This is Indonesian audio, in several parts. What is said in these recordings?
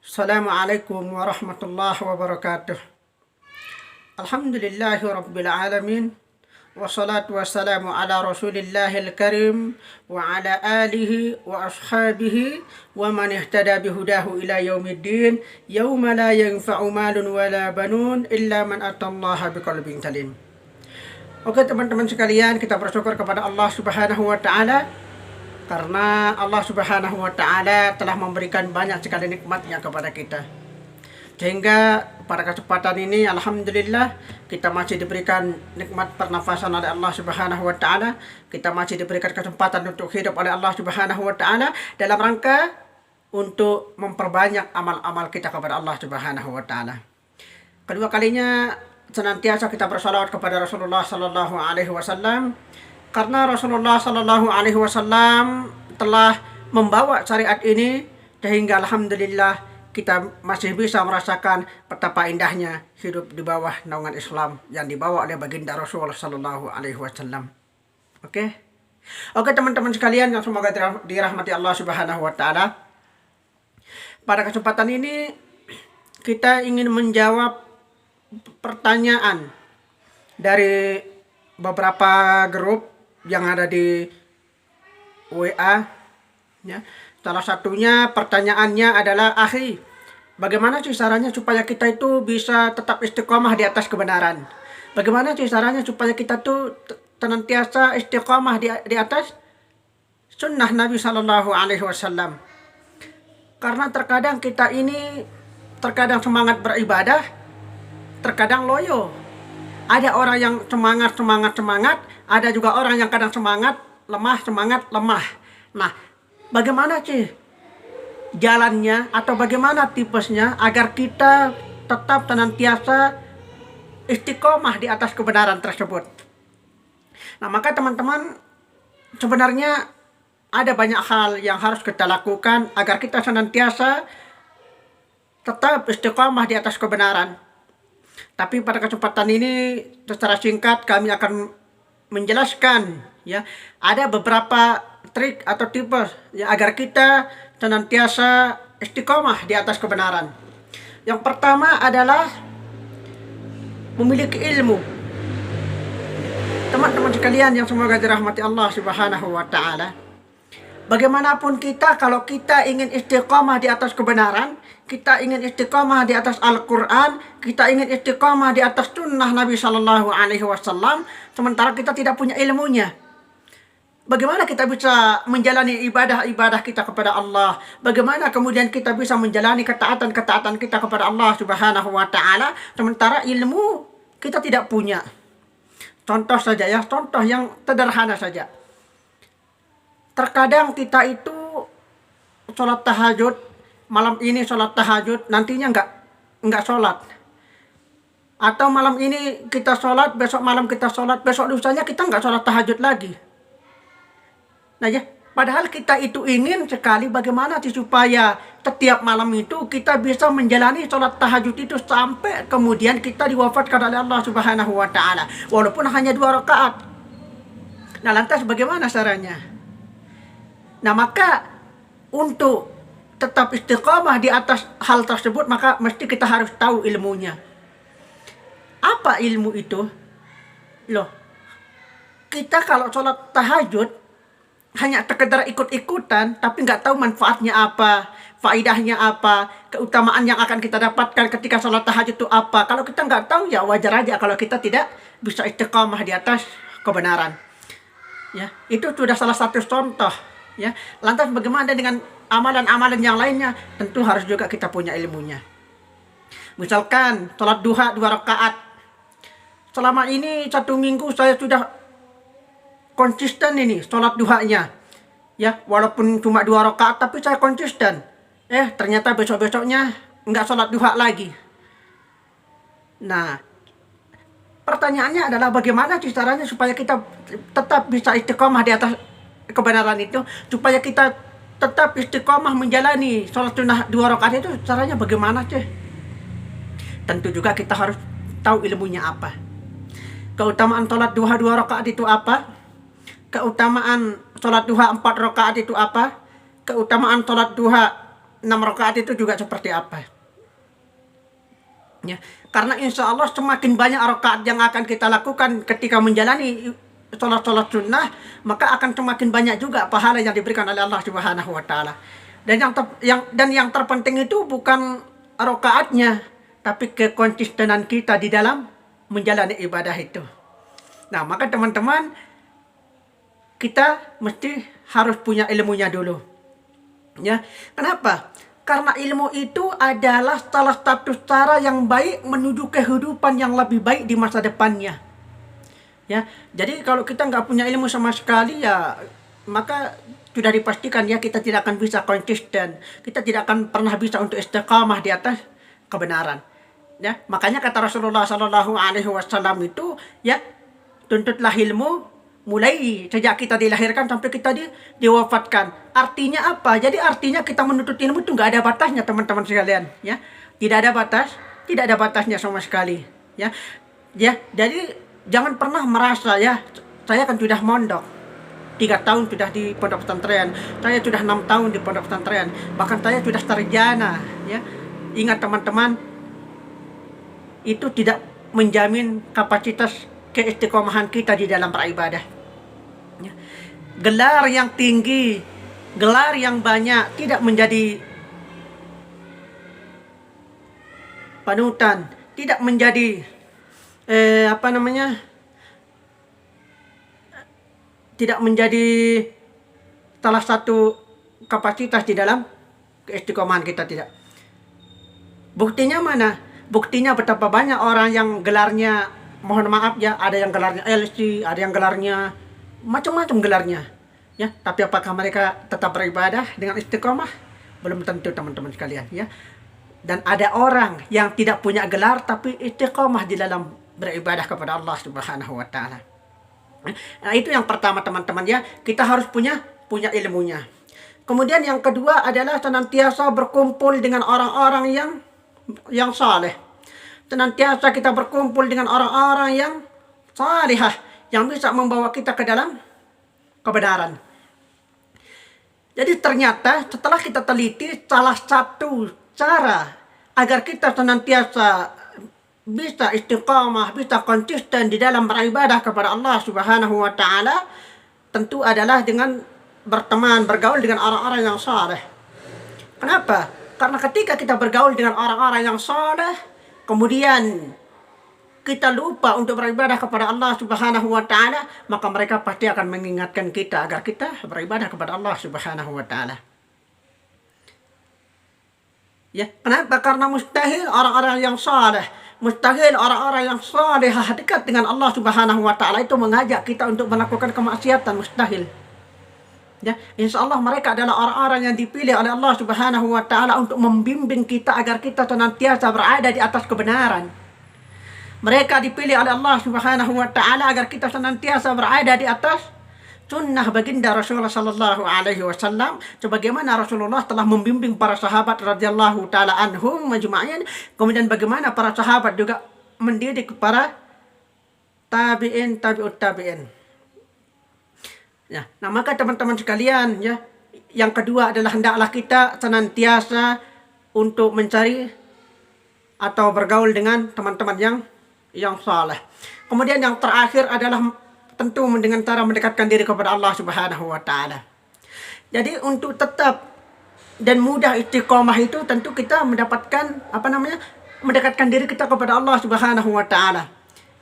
Assalamualaikum warahmatullahi wabarakatuh. Alhamdulillahi rabbil alamin. Wassalatu wassalamu ala rasulillahil karim wa ala alihi wa ashabihi wa man ihtada bihudahu ila yaumiddin yauma la yanfa'u malun wala banun illa man atallaha biqalbin salim. Oke teman-teman sekalian, kita bersyukur kepada Allah Subhanahu wa taala karena Allah Subhanahu wa taala telah memberikan banyak sekali nikmatnya kepada kita. Sehingga pada kesempatan ini alhamdulillah kita masih diberikan nikmat pernafasan oleh Allah Subhanahu wa taala. Kita masih diberikan kesempatan untuk hidup oleh Allah Subhanahu wa taala dalam rangka untuk memperbanyak amal-amal kita kepada Allah Subhanahu wa taala. Kedua kalinya senantiasa kita bersalawat kepada Rasulullah sallallahu alaihi wasallam karena Rasulullah sallallahu alaihi wasallam telah membawa syariat ini sehingga alhamdulillah kita masih bisa merasakan betapa indahnya hidup di bawah naungan Islam yang dibawa oleh baginda Rasul sallallahu alaihi wasallam. Oke teman-teman sekalian yang semoga dirahmati Allah Subhanahu wa taala. Pada kesempatan ini kita ingin menjawab pertanyaan dari beberapa grup yang ada di WA ya. Salah satunya pertanyaannya adalah, akhi, bagaimana sih caranya supaya kita itu bisa tetap istiqomah di atas kebenaran? Bagaimana sih caranya supaya kita tuh senantiasa istiqomah di atas sunnah Nabi Sallallahu Alaihi Wasallam? Karena terkadang kita ini terkadang semangat beribadah, terkadang loyo. Ada orang yang semangat, ada juga orang yang kadang semangat, lemah. Nah, bagaimana sih jalannya atau bagaimana tipesnya agar kita tetap senantiasa istiqomah di atas kebenaran tersebut? Nah, maka teman-teman, sebenarnya ada banyak hal yang harus kita lakukan agar kita senantiasa tetap istiqomah di atas kebenaran. Tapi pada kesempatan ini secara singkat kami akan menjelaskan ya, ada beberapa trik atau tipe ya, agar kita senantiasa istiqomah di atas kebenaran. Yang pertama adalah memiliki ilmu. Teman-teman sekalian yang semoga dirahmati Allah Subhanahu wa taala, bagaimanapun kita, kalau kita ingin istiqomah di atas kebenaran, kita ingin istiqomah di atas Al-Quran, kita ingin istiqomah di atas sunnah Nabi Sallallahu Alaihi Wasallam, sementara kita tidak punya ilmunya, bagaimana kita bisa menjalani ibadah-ibadah kita kepada Allah? Bagaimana kemudian kita bisa menjalani ketaatan-ketaatan kita kepada Allah Subhanahu wa taala sementara ilmu kita tidak punya? Contoh saja ya, contoh yang sederhana saja. Terkadang kita itu sholat tahajud, malam ini sholat tahajud, nantinya enggak sholat. Atau malam ini kita sholat, besok malam kita sholat, besok lusanya kita enggak sholat tahajud lagi. Nah ya, padahal kita itu ingin sekali bagaimana sih supaya setiap malam itu kita bisa menjalani sholat tahajud itu sampai kemudian kita diwafatkan oleh Allah Subhanahu wa taala, walaupun hanya 2 rakaat. Nah, lantas bagaimana caranya? Nah, maka untuk tetap istiqomah di atas hal tersebut, maka mesti kita harus tahu ilmunya. Apa ilmu itu? Loh, kita kalau sholat tahajud hanya sekedar ikut-ikutan, tapi nggak tahu manfaatnya apa, faidahnya apa, keutamaan yang akan kita dapatkan ketika sholat tahajud itu apa. Kalau kita nggak tahu, ya wajar aja kalau kita tidak bisa istiqomah di atas kebenaran. Ya, itu sudah salah satu contoh. Ya, lantas bagaimana dengan amalan-amalan yang lainnya? Tentu harus juga kita punya ilmunya. Misalkan sholat duha 2 rakaat. Selama ini 1 minggu saya sudah konsisten ini sholat duhanya. Ya, walaupun cuma 2 rakaat tapi saya konsisten. Ternyata besok-besoknya enggak sholat duha lagi. Nah, pertanyaannya adalah bagaimana caranya supaya kita tetap bisa istiqomah di atas kebenaran itu, supaya kita tetap istiqomah menjalani sholat sunnah 2 rakaat itu, caranya bagaimana sih? Tentu juga kita harus tahu ilmunya apa. Keutamaan sholat duha 2 rakaat itu apa? Keutamaan sholat duha 4 rakaat itu apa? Keutamaan sholat duha 6 rakaat itu juga seperti apa. Ya, karena insya Allah semakin banyak rakaat yang akan kita lakukan ketika menjalani sholat-sholat sunnah, maka akan semakin banyak juga pahala yang diberikan oleh Allah Subhanahu wa taala. Dan yang terpenting itu bukan rakaatnya, tapi kekonsistenan kita di dalam menjalani ibadah itu. Nah, maka teman-teman, kita mesti harus punya ilmunya dulu. Ya, kenapa? Karena ilmu itu adalah salah satu cara yang baik menuju kehidupan yang lebih baik di masa depannya. Ya, jadi kalau kita nggak punya ilmu sama sekali, ya maka sudah dipastikan ya kita tidak akan bisa konsisten, kita tidak akan pernah bisa untuk istiqamah di atas kebenaran. Ya, makanya kata Rasulullah Shallallahu Alaihi Wasallam itu, ya, tuntutlah ilmu mulai sejak kita dilahirkan sampai kita diwafatkan. Artinya apa? Jadi artinya kita menuntut ilmu itu nggak ada batasnya, teman-teman sekalian. Ya, tidak ada batas, tidak ada batasnya sama sekali. Ya, jadi jangan pernah merasa ya, saya kan sudah mondok 3 tahun sudah di pondok pesantren, saya sudah 6 tahun di pondok pesantren, bahkan saya sudah sarjana. Ya, ingat teman-teman, itu tidak menjamin kapasitas keistiqomahan kita di dalam beribadah. Ya. Gelar yang tinggi, gelar yang banyak tidak menjadi panutan, tidak menjadi tidak menjadi salah satu kapasitas di dalam keistiqomahan kita, tidak. Buktinya mana? Buktinya betapa banyak orang yang gelarnya, mohon maaf ya, ada yang gelarnya LC, ada yang gelarnya macam-macam gelarnya. Ya, tapi apakah mereka tetap beribadah dengan istiqomah? Belum tentu, teman-teman sekalian, ya. Dan ada orang yang tidak punya gelar tapi istiqomah di dalam beribadah kepada Allah Subhanahu wa taala. Nah, itu yang pertama, teman-teman, ya. Kita harus punya ilmunya. Kemudian yang kedua adalah senantiasa berkumpul dengan orang-orang yang saleh. Senantiasa kita berkumpul dengan orang-orang yang salihah, yang bisa membawa kita ke dalam kebenaran. Jadi ternyata setelah kita teliti, salah satu cara agar kita senantiasa bisa istiqamah, bisa konsisten di dalam beribadah kepada Allah Subhanahu wa taala, tentu adalah dengan berteman, bergaul dengan orang-orang yang saleh. Kenapa? Karena ketika kita bergaul dengan orang-orang yang saleh, kemudian kita lupa untuk beribadah kepada Allah Subhanahu wa taala, maka mereka pasti akan mengingatkan kita agar kita beribadah kepada Allah Subhanahu wa taala. Ya, kenapa? Karena mustahil orang-orang yang saleh, mustahil orang-orang yang salehah dekat dengan Allah Subhanahu wa taala itu mengajak kita untuk melakukan kemaksiatan, mustahil. Ya, insya Allah mereka adalah orang-orang yang dipilih oleh Allah Subhanahu wa taala untuk membimbing kita agar kita senantiasa berada di atas kebenaran. Mereka dipilih oleh Allah Subhanahu wa taala agar kita senantiasa berada di atas sunnah baginda Rasulullah sallallahu alaihi wasallam, sebagaimana Rasulullah telah membimbing para sahabat radhiyallahu taala anhum majma'in. Kemudian bagaimana para sahabat juga mendidik para tabi'in, tabi'ut tabi'in. Ya, nah maka teman-teman sekalian, ya, yang kedua adalah hendaklah kita senantiasa untuk mencari atau bergaul dengan teman-teman yang saleh. Kemudian yang terakhir adalah tentu dengan cara mendekatkan diri kepada Allah Subhanahu wa taala. Jadi untuk tetap dan mudah istiqomah itu tentu kita mendapatkan mendekatkan diri kita kepada Allah Subhanahu wa taala.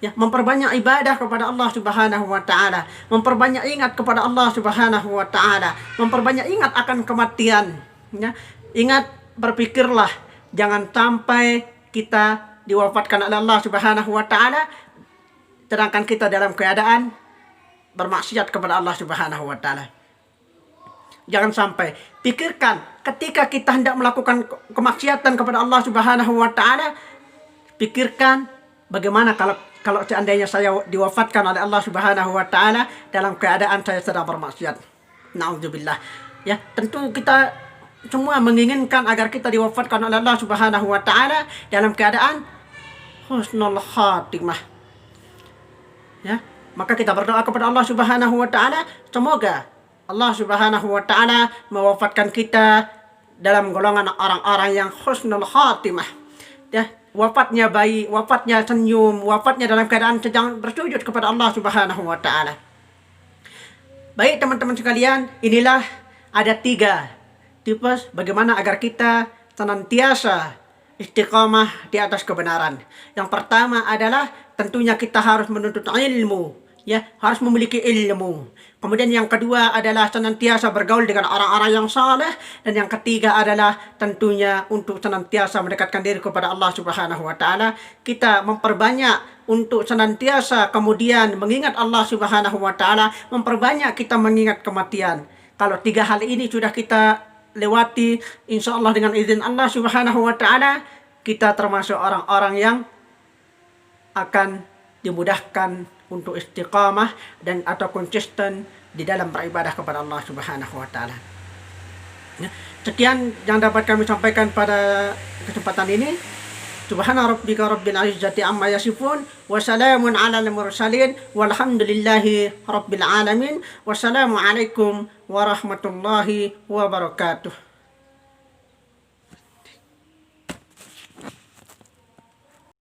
Ya, memperbanyak ibadah kepada Allah Subhanahu wa taala, memperbanyak ingat kepada Allah Subhanahu wa taala, memperbanyak ingat akan kematian, ya. Ingat, berpikirlah jangan sampai kita diwafatkan oleh Allah Subhanahu wa taala sedangkan kita dalam keadaan bermaksiat kepada Allah Subhanahu wa taala. Jangan sampai. Pikirkan ketika kita hendak melakukan kemaksiatan kepada Allah Subhanahu wa taala, pikirkan bagaimana kalau seandainya saya diwafatkan oleh Allah Subhanahu wa taala dalam keadaan saya sedang bermaksiat. Nauzubillah. Ya, tentu kita semua menginginkan agar kita diwafatkan oleh Allah Subhanahu wa taala dalam keadaan husnul khatimah. Ya, maka kita berdoa kepada Allah Subhanahu wa taala, semoga Allah Subhanahu wa taala mewafatkan kita dalam golongan orang-orang yang husnul khatimah. Ya, wafatnya baik, wafatnya senyum, wafatnya dalam keadaan sedang bersujud kepada Allah Subhanahu wa taala. Baik teman-teman sekalian, inilah ada 3 tipe bagaimana agar kita senantiasa istiqamah di atas kebenaran. Yang pertama adalah tentunya kita harus menuntut ilmu, ya, harus memiliki ilmu. Kemudian yang kedua adalah senantiasa bergaul dengan orang-orang yang saleh, dan yang ketiga adalah tentunya untuk senantiasa mendekatkan diri kepada Allah Subhanahu wa taala. Kita memperbanyak untuk senantiasa kemudian mengingat Allah Subhanahu wa taala, memperbanyak kita mengingat kematian. Kalau 3 hal ini sudah kita lewati, insya Allah dengan izin Allah Subhanahu wa taala, kita termasuk orang-orang yang akan dimudahkan untuk istiqamah dan atau konsisten di dalam beribadah kepada Allah Subhanahu wa taala. Ya, sekian yang dapat kami sampaikan pada kesempatan ini. Subhana rabbika rabbil izzati amma yasifun wa salamun alal mursalin walhamdulillahi rabbil alamin. Wassalamu alaikum warahmatullahi wabarakatuh.